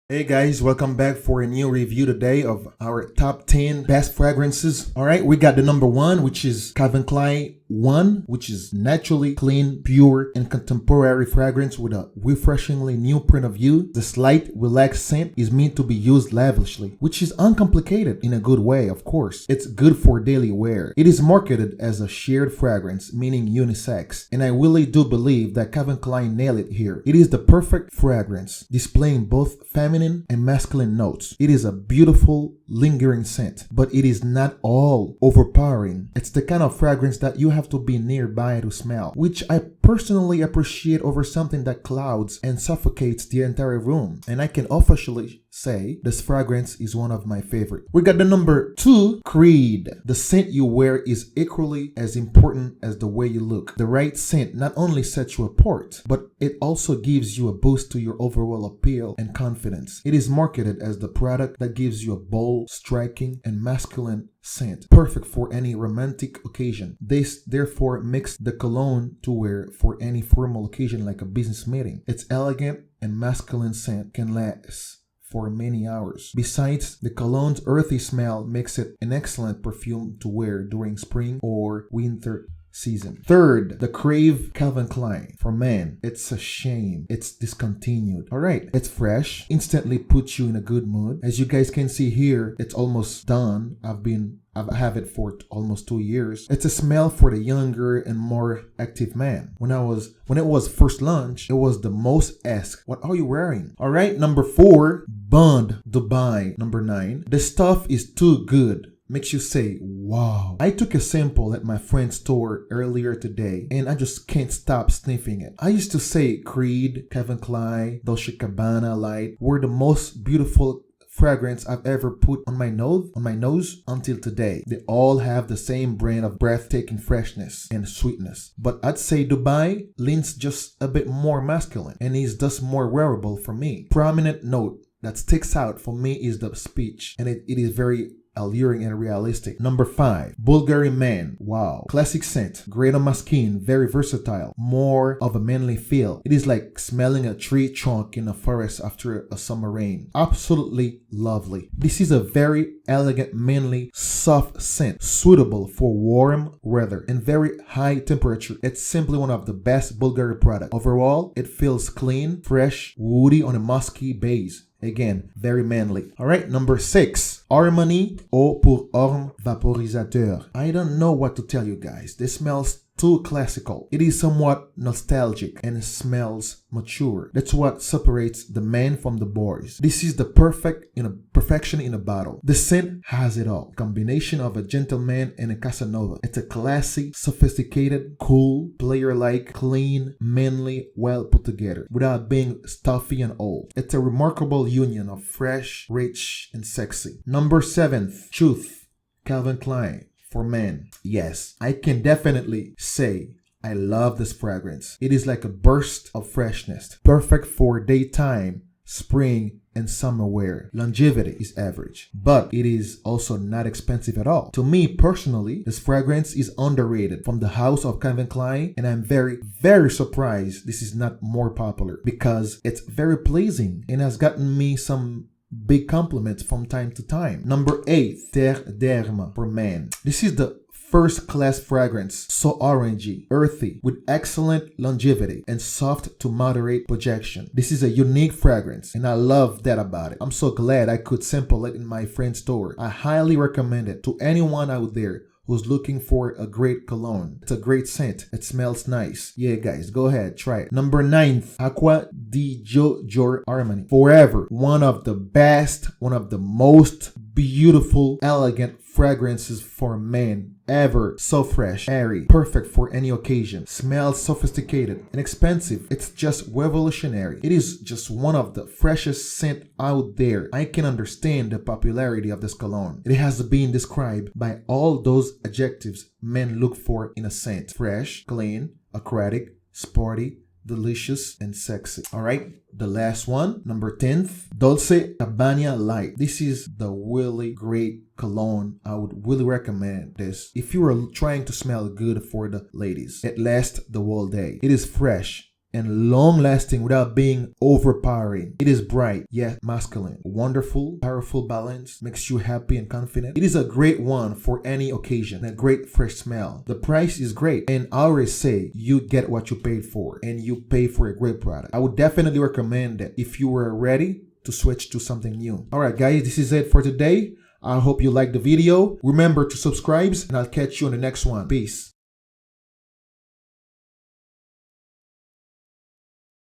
Hey guys, welcome back for a new review today of our top 10 best fragrances. All right, we got the number one, which is Calvin Klein One, which is naturally clean, pure, and contemporary fragrance with a refreshingly new point of view. The slight, relaxed scent is meant to be used lavishly, which is uncomplicated in a good way, of course. It's good for daily wear. It is marketed as a shared fragrance, meaning unisex, and I really do believe that Calvin Klein nailed it here. It is the perfect fragrance, displaying both feminine and masculine notes. It is a beautiful, lingering scent, but it is not all overpowering. It's the kind of fragrance that you have to be nearby to smell, which I personally appreciate over something that clouds and suffocates the entire room. And I can officially say this fragrance is one of my favorite. We got the number two, Creed. The scent you wear is equally as important as the way you look. The right scent not only sets you apart, but it also gives you a boost to your overall appeal and confidence. It is marketed as the product that gives you a bold, striking, and masculine scent, perfect for any romantic occasion. This therefore makes the cologne to wear for any formal occasion like a business meeting. Its elegant and masculine scent can last for many hours. Besides, the cologne's earthy smell makes it an excellent perfume to wear during spring or winter season. Third, the Crave Calvin Klein for men. It's a shame it's discontinued. Alright, it's fresh, instantly puts you in a good mood. As you guys can see here, it's almost done. I've had it for almost 2 years. It's a smell for the younger and more active man. When it was first launched, it was the most asked, what are you wearing? Alright, number 4, Bond Dubai. Number 9, the stuff is too good. Makes you say, wow. I took a sample at my friend's store earlier today and I just can't stop sniffing it. I used to say Creed, Calvin Klein, Dolce Gabbana Light were the most beautiful fragrance I've ever put on my nose until today. They all have the same brand of breathtaking freshness and sweetness. But I'd say Dubai leans just a bit more masculine and is thus more wearable for me. Prominent note that sticks out for me is the speech, and it is very alluring and realistic. Number 5, BVgari Man. Wow. Classic scent. Great on my skin. Very versatile. More of a manly feel. It is like smelling a tree trunk in a forest after a summer rain. Absolutely lovely. This is a very elegant, manly, soft scent. Suitable for warm weather and very high temperature. It's simply one of the best BVgari products. Overall, it feels clean, fresh, woody on a musky base. Again, very manly. Alright, number 6. Armani Eau pour Homme Vaporisateur. I don't know what to tell you guys. This smells too classical. It is somewhat nostalgic and smells mature. That's what separates the man from the boys. This is the perfection in a bottle. The scent has it all. Combination of a gentleman and a Casanova. It's a classy, sophisticated, cool, player-like, clean, manly, well put together without being stuffy and old. It's a remarkable union of fresh, rich, and sexy. Number 7, Truth, Calvin Klein for men. Yes, I can definitely say I love this fragrance. It is like a burst of freshness, perfect for daytime, spring, and summer wear. Longevity is average, but it is also not expensive at all. To me personally, this fragrance is underrated from the house of Calvin Klein, and I'm very, very surprised this is not more popular because it's very pleasing and has gotten me some big compliments from time to time. Number 8, Terre D'Hermes For Man. This is the first class fragrance, so orangey, earthy, with excellent longevity and soft to moderate projection. This is a unique fragrance and I love that about it. I'm so glad I could sample it in my friend's store. I highly recommend it to anyone out there who's looking for a great cologne. It's a great scent. It smells nice. Yeah, guys, go ahead, try it. Number 9, Aqua di Giorgio Armani. Forever, one of the best, one of the most beautiful, elegant fragrances for men ever. So fresh, airy, perfect for any occasion. Smells sophisticated, inexpensive. It's just revolutionary. It is just one of the freshest scent out there. I can understand the popularity of this cologne. It has been described by all those adjectives men look for in a scent. Fresh, clean, aquatic, sporty, delicious, and sexy. Alright, the last one, number 10th, Dolce Gabbana Light. This is the really great cologne. I would really recommend this if you are trying to smell good for the ladies. It lasts the whole day. It is fresh, and long lasting without being overpowering. It is bright yet masculine, wonderful, powerful balance, makes you happy and confident. It is a great one for any occasion, a great fresh smell. The price is great, and I always say you get what you paid for, and you pay for a great product. I would definitely recommend that if you were ready to switch to something new. Alright guys, this is it for today. I hope you liked the video. Remember to subscribe, and I'll catch you on the next one. Peace.